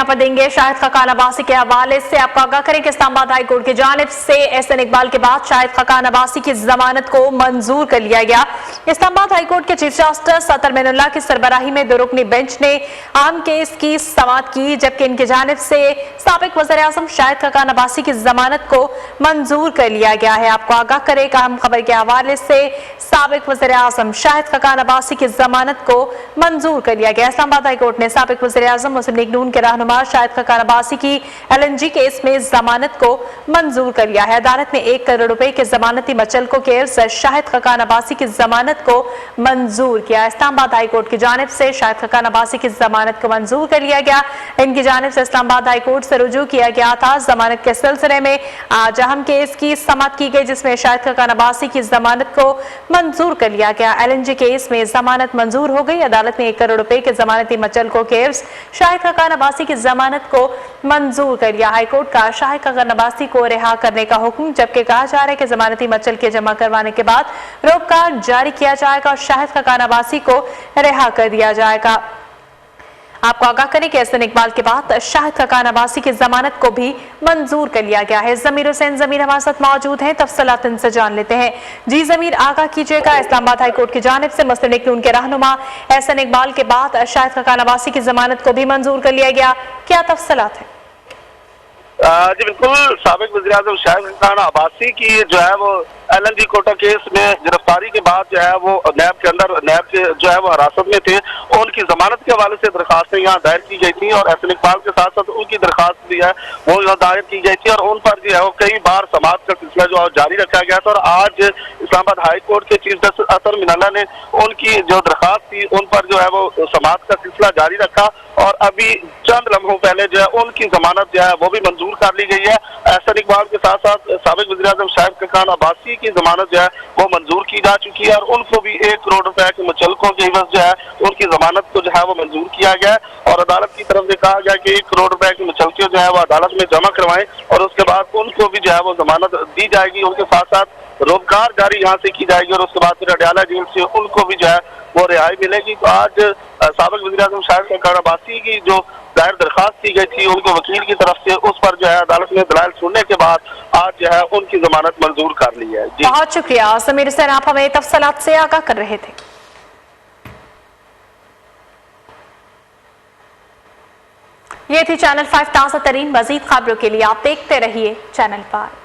यहाँ पर देंगे। शाहिद खकान अब्बासी के हवाले से आपको आगाह करें कि इस्लामाबाद हाई कोर्ट की जानिब से एहसन इकबाल के बाद शाहिद खकान अब्बासी की जमानत को मंजूर कर लिया गया। इस्लामाबाद हाई कोर्ट के चीफ जस्टिस अतर मिनुल्लाह की सरबराही में दो रुकनी बेंच ने अहम केस की समाअत की, जबकि इनकी जानिब से साबिक वज़ीर आज़म शाहिद खकान अब्बासी की जमानत को मंजूर कर लिया गया है। आपको आगाह करें एक अहम खबर के हवाले से साबिक वज़ीर आज़म शाहिद खकान अब्बासी की जमानत को मंजूर कर लिया गया। इस्लामाबाद हाई कोर्ट ने साबिक वज़ीर आज़म मुस्लिम लीग नून के रहनुमा शाहिद खकान अब्बासी की LNG केस में जमानत को मंजूर कर लिया है। अदालत ने 1 करोड़ रुपए के जमानती मचलकों के एवज शाहिद खकान अब्बासी की जमानत को मंजूर किया। इस्लामाबाद हाई कोर्ट की जानिब से शाहिद खकान अब्बासी की जमानत को मंजूर कर लिया गया। इनकी जानिब से इस्लामाबाद हाई कोर्ट से रुजू किया गया था। जमानत के सिलसिले में आज अहम केस की समाअत की गई, जिसमें शाहिद खकान अब्बासी की जमानत को मंजूर कर लिया गया। LNG केस में जमानत मंजूर हो गई। अदालत ने 1 करोड़ रुपए के जमानती मचलकों के एवज शाहिद खकान अब्बासी की जमानत को मंजूर कर लिया। हाईकोर्ट का शाहिद खकान अब्बासी को रिहा करने का हुक्म, जबकि कहा जा रहा है कि जमानती मचल के जमा करवाने के बाद रोककार जारी किया जाएगा और शाहिद खकान अब्बासी को रिहा कर दिया जाएगा। आपको आगाह करें कि एहसन इकबाल के बाद शाहिद खकान अब्बासी की जमानत को भी मंजूर कर लिया गया है। जमीर हुसैन जमीर हमारे साथ मौजूद हैं, तफसीलात इनसे जान लेते हैं। जी जमीर, आगाह कीजिएगा। इस्लामाबाद हाई कोर्ट की जानिब से मुस्लिम लीग नून के रहनुमा एहसन इकबाल के बाद शाहिद खकान अब्बासी की जमानत को भी मंजूर कर लिया गया, क्या तफसीलात है? जी बिल्कुल, साबिक वज़ीर आज़म शाहिद खकान अब्बासी की जो है वो LNG कोटा केस में गिरफ्तारी के बाद जो है वो नैब के जो है वो हिरासत में थे। उनकी जमानत के हवाले से दरखास्तें यहाँ दायर की गई थी और एहसन इकबाल के साथ साथ उनकी दरखास्त भी है वो यहाँ दायर की गई थी और उन पर जो है वो कई बार समाअत का सिलसिला जो है जारी रखा गया था। और आज इस्लामाबाद हाई कोर्ट के चीफ जस्टिस अतर मिनुल्लाह ने उनकी जो दरखास्त थी उन पर जो है वो समाअत का सिलसिला जारी रखा और अभी चंद लम्हों पहले जो है उनकी जमानत जो है वो भी मंजूर कर ली गई है। एहसन इकबाल के साथ साथ साबिक वज़ीर आज़म शाहिद खकान अब्बासी की जमानत जो है वो मंजूर की जा चुकी है और उनको भी 1 करोड़ रुपए के मुचलकों के एवज जो है उनकी जमानत को जो है वो मंजूर किया गया है और अदालत की तरफ से कहा गया कि 1 करोड़ रुपए के मुचलके जो है वो अदालत में जमा करवाएं और उसके बाद उनको भी जो है वो जमानत दी जाएगी। उनके साथ साथ रोजगार जारी यहाँ से की जाएगी और उसके बाद फिर अडयाला जेल से उनको भी जो है वो रिहाई मिलेगी। तो आज साबिक वज़ीर आज़म शाहिद खकान अब्बासी की जो दायर दरखास्त की गई थी उनके वकील की तरफ से, उस पर जो है अदालत ने दलाइल सुनने के बाद आज जो है उनकी जमानत मंजूर कर ली है। जी बहुत शुक्रिया समीर हुसैन, आप हमें तफसीलात से आगाह कर रहे थे। ये थी चैनल 5 ताज़ा तरीन मजीद खबरों के लिए आप देखते रहिए चैनल 5।